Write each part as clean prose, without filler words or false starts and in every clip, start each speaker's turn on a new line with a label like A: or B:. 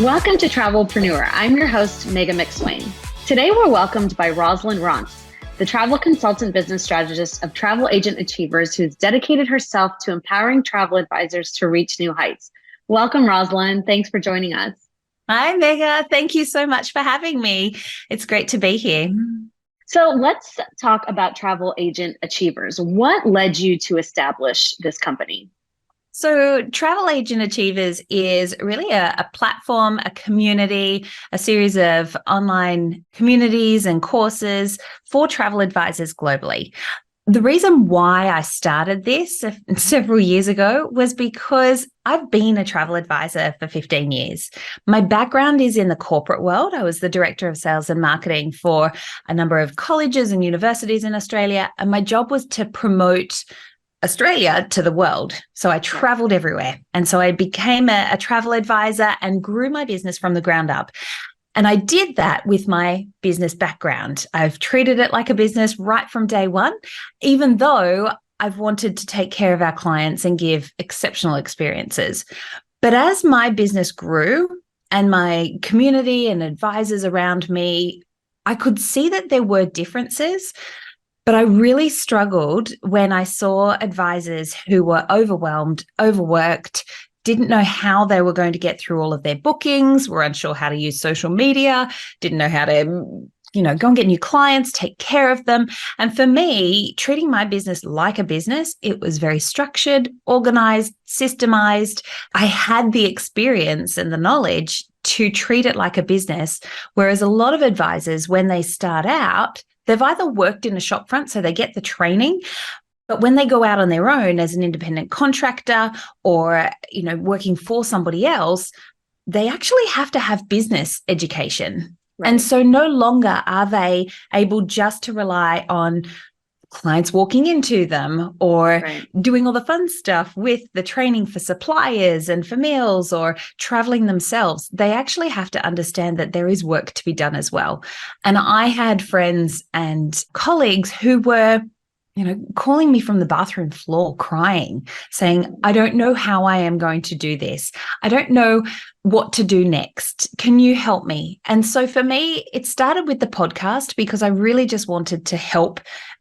A: Welcome to TravelPreneur. I'm your host, Megan McSwain. Today, we're welcomed by Roslyn Ranse, the travel consultant business strategist of Travel Agent Achievers, who's dedicated herself to empowering travel advisors to reach new heights. Welcome, Roslyn. Thanks for joining us.
B: Hi, Mega. Thank you so much for having me. It's great to be here.
A: So let's talk about Travel Agent Achievers. What led you to establish this company?
B: So Travel Agent Achievers is really a platform, a community, a series of online communities and courses for travel advisors globally. The reason why I started this several years ago was because I've been a travel advisor for 15 years. My background is in the corporate world. I was the director of sales and marketing for a number of colleges and universities in Australia, and my job was to promote Australia to the world. So I traveled everywhere. And so I became a travel advisor and grew my business from the ground up. And I did that with my business background. I've treated it like a business right from day one, even though I've wanted to take care of our clients and give exceptional experiences. But as my business grew and my community and advisors around me, I could see that there were differences. But I really struggled when I saw advisors who were overwhelmed, overworked, didn't know how they were going to get through all of their bookings, were unsure how to use social media, didn't know how to, go and get new clients, take care of them. And for me, treating my business like a business, it was very structured, organized, systemized. I had the experience and the knowledge to treat it like a business, whereas a lot of advisors, when they start out, they've either worked in a shop front, so they get the training, but when they go out on their own as an independent contractor or, working for somebody else, they actually have to have business education. Right. And so no longer are they able just to rely on clients walking into them or doing all the fun stuff with the training for suppliers and for meals or traveling themselves. They actually have to understand that there is work to be done as well. And I had friends and colleagues who were calling me from the bathroom floor crying, saying, I don't know how I am going to do this. I don't know what to do next. Can you help me? And so for me, it started with the podcast because I really just wanted to help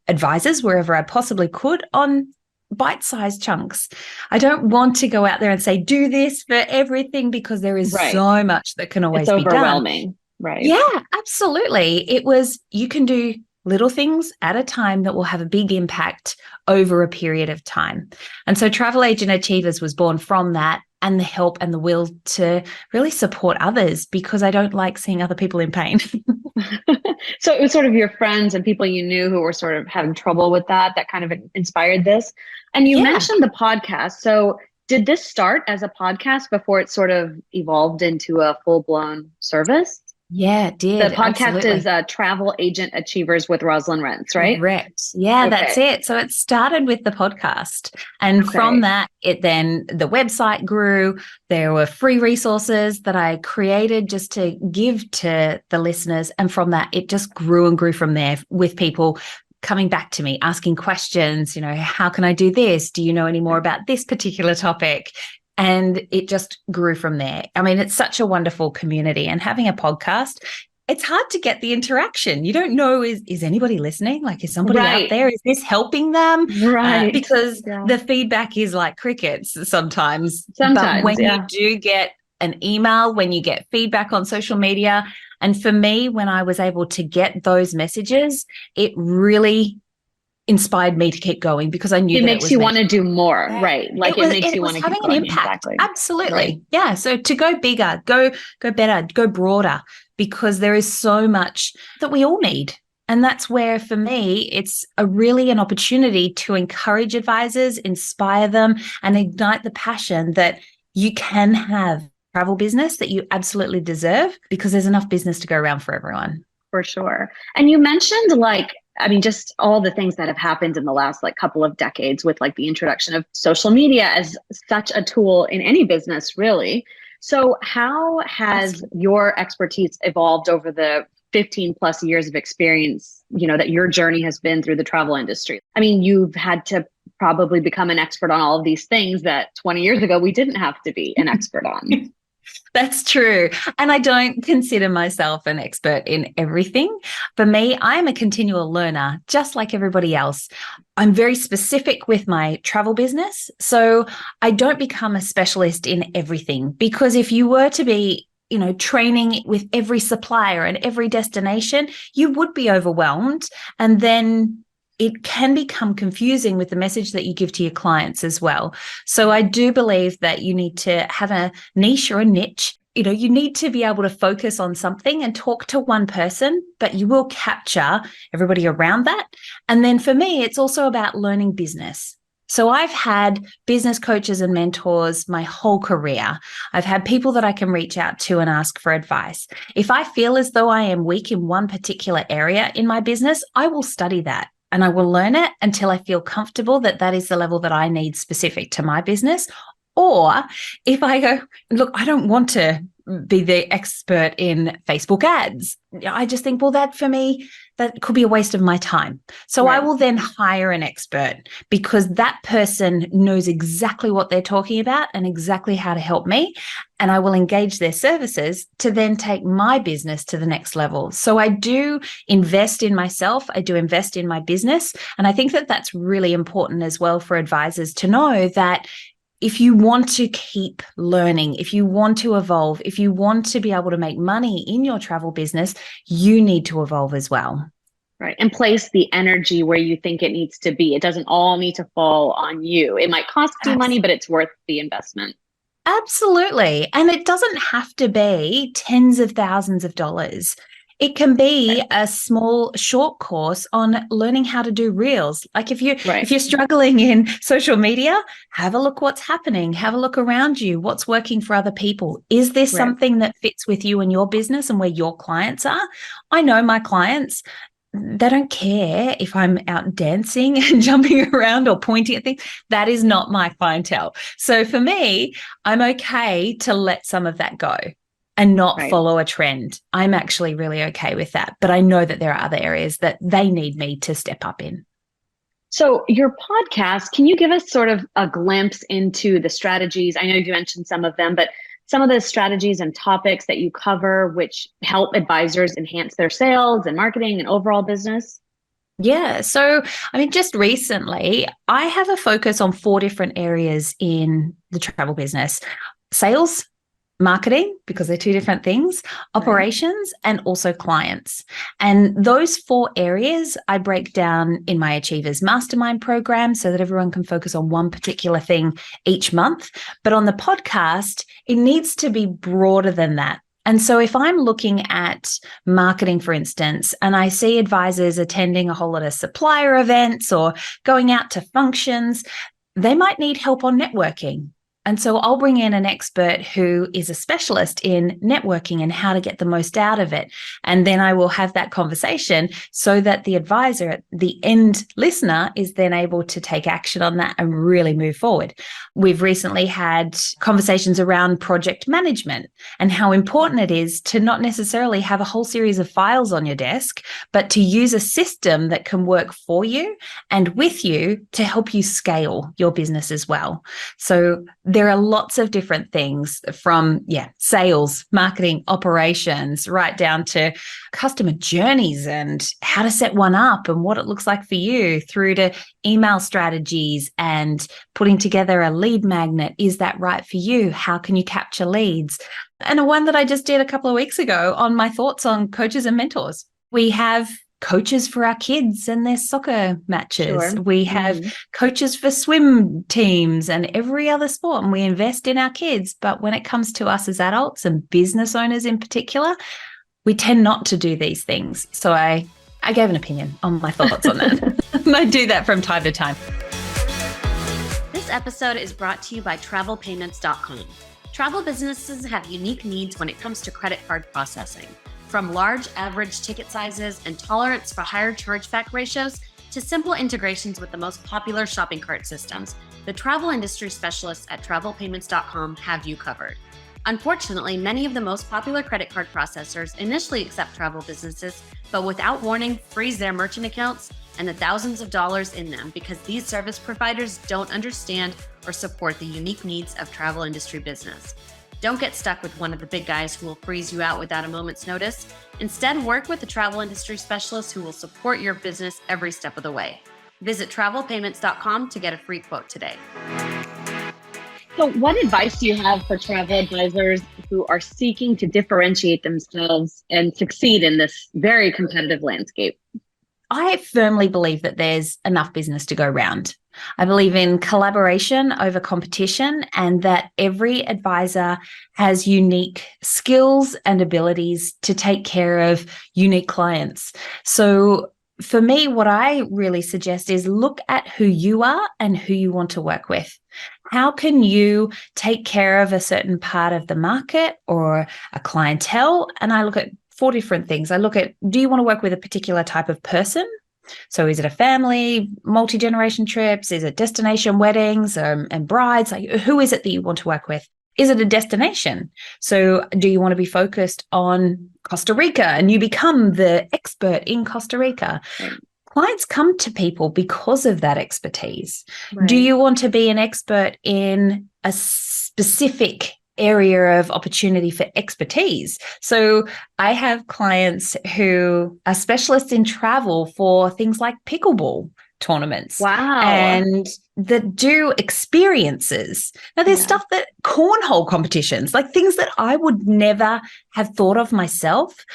B: advisors wherever I possibly could on bite-sized chunks. I don't want to go out there and say, do this for everything, because there is so much that can always be done. It's
A: overwhelming, right?
B: Yeah, absolutely. It was, you can do little things at a time that will have a big impact over a period of time. And so Travel Agent Achievers was born from that, and the help and the will to really support others, because I don't like seeing other people in pain.
A: So it was sort of your friends and people you knew who were sort of having trouble with that kind of inspired this. And you mentioned the podcast. So did this start as a podcast before it sort of evolved into a full-blown service?
B: Yeah, it did.
A: The podcast is Travel Agent Achievers with Roslyn Ranse, right?
B: Correct. Yeah, that's it. So it started with the podcast. And from that, the website grew. There were free resources that I created just to give to the listeners. And from that, it just grew and grew from there, with people coming back to me, asking questions, how can I do this? Do you know any more about this particular topic? And it just grew from there. I mean, it's such a wonderful community, and having a podcast, it's hard to get the interaction. You don't know, is anybody listening? Like, is somebody out there? Is this helping them?
A: Right.
B: Because the feedback is like crickets sometimes. But when you do get an email, when you get feedback on social media, and for me, when I was able to get those messages, it really inspired me to keep going, because I knew
A: it makes you want to do more, right? Like it makes you want to keep going.
B: An impact. Exactly. Absolutely. Yeah. So to go bigger, go better, go broader, because there is so much that we all need. And that's where, for me, it's an opportunity to encourage advisors, inspire them, and ignite the passion that you can have a travel business that you absolutely deserve, because there's enough business to go around for everyone.
A: For sure. And you mentioned just all the things that have happened in the last couple of decades with the introduction of social media as such a tool in any business, really. So how has your expertise evolved over the 15 plus years of experience, that your journey has been through the travel industry? I mean, you've had to probably become an expert on all of these things that 20 years ago we didn't have to be an expert on.
B: That's true. And I don't consider myself an expert in everything. For me, I am a continual learner, just like everybody else. I'm very specific with my travel business. So I don't become a specialist in everything, because if you were to be training with every supplier and every destination, you would be overwhelmed. And then it can become confusing with the message that you give to your clients as well. So I do believe that you need to have a niche or a niche. You need to be able to focus on something and talk to one person, but you will capture everybody around that. And then for me, it's also about learning business. So I've had business coaches and mentors my whole career. I've had people that I can reach out to and ask for advice. If I feel as though I am weak in one particular area in my business, I will study that and I will learn it until I feel comfortable that that is the level that I need specific to my business. Or if I go, look, I don't want to be the expert in Facebook ads. I just think, well, that for me, that could be a waste of my time. So
A: Right.
B: I will then hire an expert, because that person knows exactly what they're talking about and exactly how to help me. And I will engage their services to then take my business to the next level. So I do invest in myself. I do invest in my business. And I think that that's really important as well for advisors to know that if you want to keep learning, if you want to evolve, if you want to be able to make money in your travel business, you need to evolve as well.
A: Right. And place the energy where you think it needs to be. It doesn't all need to fall on you. It might cost you money, but it's worth the investment.
B: Absolutely. And it doesn't have to be tens of thousands of dollars. It can be a small, short course on learning how to do reels. Like if you're struggling in social media, have a look what's happening. Have a look around you. What's working for other people? Is there something that fits with you and your business and where your clients are? I know my clients, they don't care if I'm out dancing and jumping around or pointing at things. That is not my clientele. So for me, I'm okay to let some of that go and not follow a trend. I'm actually really okay with that. But I know that there are other areas that they need me to step up in.
A: So your podcast, can you give us sort of a glimpse into the strategies? I know you mentioned some of them, but some of the strategies and topics that you cover, which help advisors enhance their sales and marketing and overall business?
B: Yeah. So, just recently, I have a focus on 4 different areas in the travel business: sales, marketing, because they're 2 different things, operations, and also clients. And those 4 areas I break down in my Achievers Mastermind program so that everyone can focus on one particular thing each month. But on the podcast, it needs to be broader than that. And so if I'm looking at marketing, for instance, and I see advisors attending a whole lot of supplier events or going out to functions, they might need help on networking. And so I'll bring in an expert who is a specialist in networking and how to get the most out of it. And then I will have that conversation so that the advisor, the end listener, is then able to take action on that and really move forward. We've recently had conversations around project management and how important it is to not necessarily have a whole series of files on your desk, but to use a system that can work for you and with you to help you scale your business as well. So there are lots of different things from, sales, marketing, operations, right down to customer journeys and how to set one up and what it looks like for you, through to email strategies and putting together a lead magnet. Is that right for you? How can you capture leads? And a one that I just did a couple of weeks ago on my thoughts on coaches and mentors. We have coaches for our kids and their soccer matches.
A: Sure.
B: We have coaches for swim teams and every other sport, and we invest in our kids. But when it comes to us as adults and business owners in particular, we tend not to do these things. So I gave an opinion on my thoughts on that. And I do that from time to time.
C: This episode is brought to you by TravelPayments.com. Travel businesses have unique needs when it comes to credit card processing. From large average ticket sizes and tolerance for higher chargeback ratios to simple integrations with the most popular shopping cart systems, the travel industry specialists at TravelPayments.com have you covered. Unfortunately, many of the most popular credit card processors initially accept travel businesses, but without warning, freeze their merchant accounts and the thousands of dollars in them because these service providers don't understand or support the unique needs of travel industry business. Don't get stuck with one of the big guys who will freeze you out without a moment's notice. Instead, work with a travel industry specialist who will support your business every step of the way. Visit TravelPayments.com to get a free quote today.
A: So what advice do you have for travel advisors who are seeking to differentiate themselves and succeed in this very competitive landscape?
B: I firmly believe that there's enough business to go round. I believe in collaboration over competition, and that every advisor has unique skills and abilities to take care of unique clients. So for me, what I really suggest is look at who you are and who you want to work with. How can you take care of a certain part of the market or a clientele? And I look at 4 different things. I look at, do you want to work with a particular type of person? So is it a family, multi-generation trips? Is it destination weddings and brides? Like, who is it that you want to work with? Is it a destination? So do you want to be focused on Costa Rica and you become the expert in Costa Rica?
A: Right.
B: Clients come to people because of that expertise.
A: Right.
B: Do you want to be an expert in a specific area of opportunity for expertise? So I have clients who are specialists in travel for things like pickleball tournaments.
A: Wow.
B: And that do experiences. Now there's stuff that cornhole competitions, like things that I would never have thought of myself.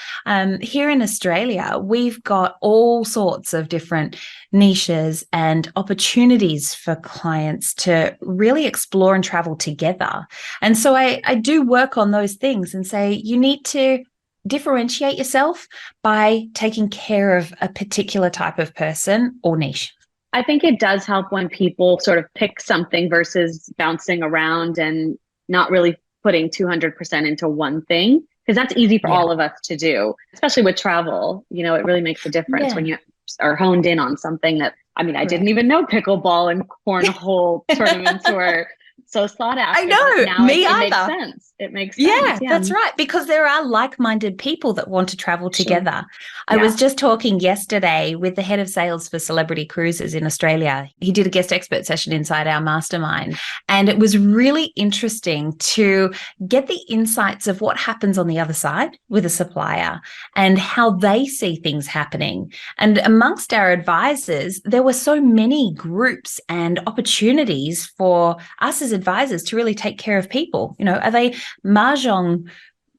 B: Here in Australia, we've got all sorts of different niches and opportunities for clients to really explore and travel together. And so I do work on those things and say, you need to differentiate yourself by taking care of a particular type of person or niche.
A: I think it does help when people sort of pick something versus bouncing around and not really putting 200% into one thing, because that's easy for all of us to do, especially with travel. You know, it really makes a difference when you are honed in on something that, I mean, I didn't even know pickleball and cornhole tournaments were so sought after.
B: I know,
A: now
B: me
A: it
B: either.
A: makes sense. It makes sense.
B: Yeah, that's right. Because there are like-minded people that want to travel together.
A: Sure.
B: I was just talking yesterday with the head of sales for Celebrity Cruises in Australia. He did a guest expert session inside our mastermind. And it was really interesting to get the insights of what happens on the other side with a supplier and how they see things happening. And amongst our advisors, there were so many groups and opportunities for us as advisors to really take care of people. You know, are they mahjong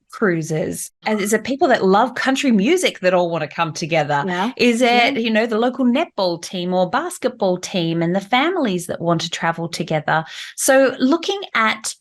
B: cruises? And is it people that love country music that all want to come together?
A: Yeah.
B: Is it, you know, the local netball team or basketball team and the families that want to travel together? So looking at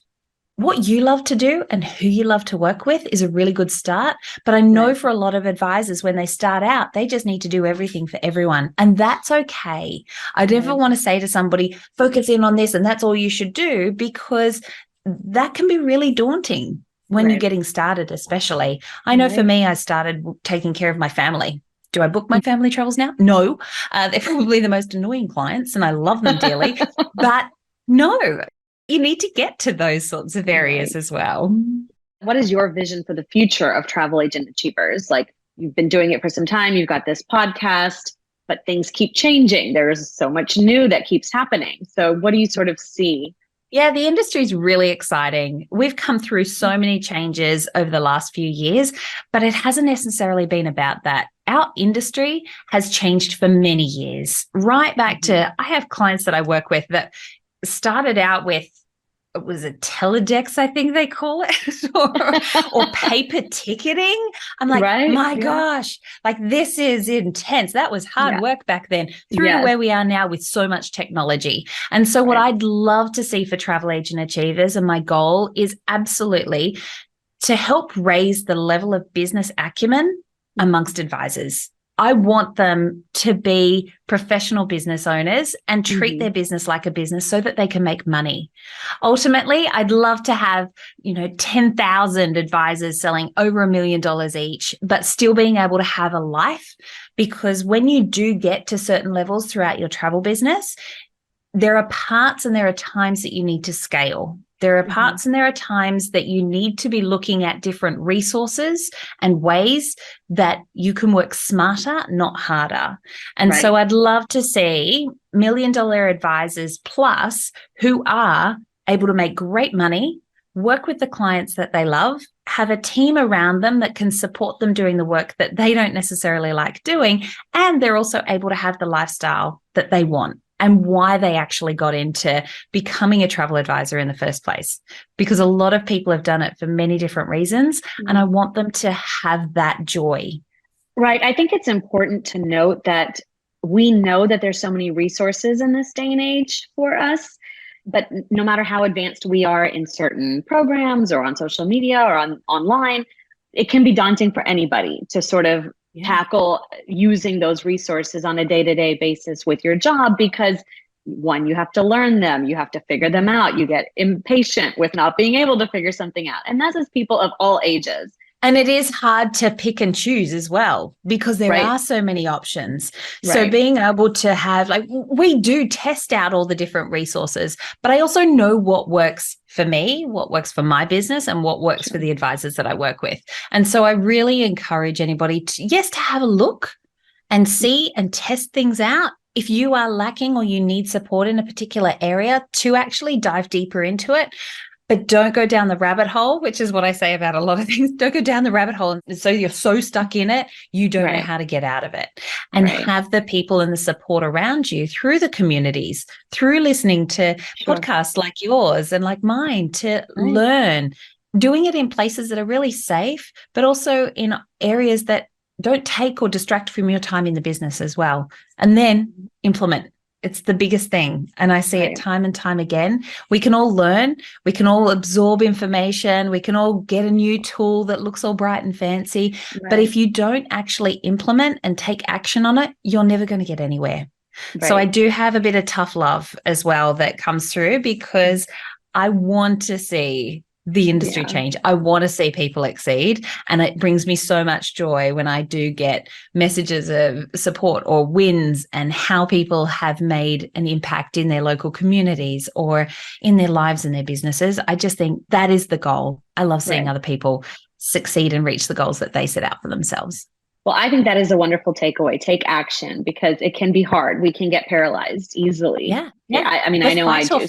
B: what you love to do and who you love to work with is a really good start. But I know for a lot of advisors, when they start out, they just need to do everything for everyone. And that's okay. I never want to say to somebody, focus in on this and that's all you should do, because that can be really daunting when you're getting started, especially. I know for me, I started taking care of my family. Do I book my family travels now? No. They're probably the most annoying clients and I love them dearly. But no, you need to get to those sorts of areas as well.
A: What is your vision for the future of Travel Agent Achievers? Like, you've been doing it for some time, you've got this podcast, but things keep changing. There's so much new that keeps happening. So what do you sort of see?
B: Yeah, the industry is really exciting. We've come through so many changes over the last few years, but it hasn't necessarily been about that. Our industry has changed for many years, right back to, I have clients that I work with that started out with, it was a teledex, I think they call it, or paper ticketing. I'm like, my gosh, like this is intense. That was hard work back then, through to where we are now with so much technology. And so what I'd love to see for Travel Agent Achievers, and my goal is absolutely to help raise the level of business acumen amongst advisors. I want them to be professional business owners and treat their business like a business so that they can make money. Ultimately, I'd love to have, 10,000 advisors selling over $1 million each, but still being able to have a life. Because when you do get to certain levels throughout your travel business, there are parts and there are times that you need to scale. There are parts and there are times that you need to be looking at different resources and ways that you can work smarter, not harder. And so I'd love to see $1 million advisors plus who are able to make great money work with the clients that they love, have a team around them that can support them doing the work that they don't necessarily like doing, and they're also able to have the lifestyle that they want and why they actually got into becoming a travel advisor in the first place. Because a lot of people have done it for many different reasons, and I want them to have that joy.
A: Right. I think it's important to note that we know that there's so many resources in this day and age for us, but no matter how advanced we are in certain programs or on social media or online, it can be daunting for anybody to sort of tackle using those resources on a day-to-day basis with your job, because one, you have to learn them, you have to figure them out, you get impatient with not being able to figure something out. And that's as people of all ages.
B: And it is hard to pick and choose as well, because there are so many options. So being able to have, like, we do test out all the different resources, but I also know what works for me, what works for my business, and what works for the advisors that I work with. And so I really encourage anybody to, to have a look and see and test things out. If you are lacking or you need support in a particular area, to actually dive deeper into it. But don't go down the rabbit hole, which is what I say about a lot of things. Don't go down the rabbit hole. And so you're so stuck in it, you don't know how to get out of it. And have the people and the support around you through the communities, through listening to podcasts like yours and like mine, to learn, doing it in places that are really safe, but also in areas that don't take or distract from your time in the business as well. And then implement. It's the biggest thing. And I see it time and time again. We can all learn. We can all absorb information. We can all get a new tool that looks all bright and fancy. But if you don't actually implement and take action on it, you're never going to get anywhere. So I do have a bit of tough love as well that comes through, because I want to see the industry change. I want to see people exceed. And it brings me so much joy when I do get messages of support or wins and how people have made an impact in their local communities or in their lives and their businesses. I just think that is the goal. I love seeing other people succeed and reach the goals that they set out for themselves.
A: Well, I think that is a wonderful takeaway. Take action, because it can be hard. We can get paralyzed easily. I mean, I know I do.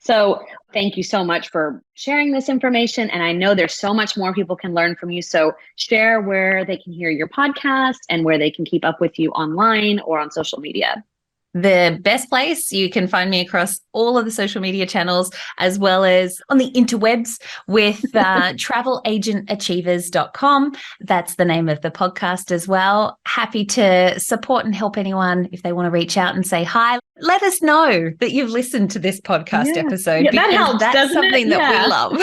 A: So thank you so much for sharing this information. And I know there's so much more people can learn from you. So share where they can hear your podcast and where they can keep up with you online or on social media.
B: The best place, you can find me across all of the social media channels, as well as on the interwebs with travelagentachievers.com. That's the name of the podcast as well. Happy to support and help anyone if they want to reach out and say hi. Let us know that you've listened to this podcast episode.
A: That helps,
B: that's something that we love.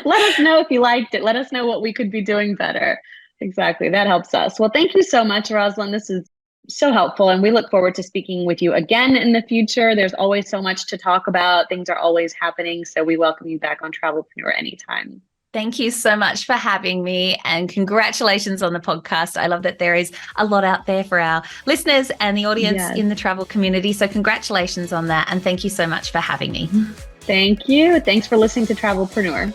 A: Let us know if you liked it. Let us know what we could be doing better. Exactly. That helps us. Well, thank you so much, Roslyn. This is so helpful. And we look forward to speaking with you again in the future. There's always so much to talk about. Things are always happening. So we welcome you back on TravelPreneur anytime.
B: Thank you so much for having me, and congratulations on the podcast. I love that there is a lot out there for our listeners and the audience in the travel community. So congratulations on that. And thank you so much for having me.
A: Thank you. Thanks for listening to TravelPreneur.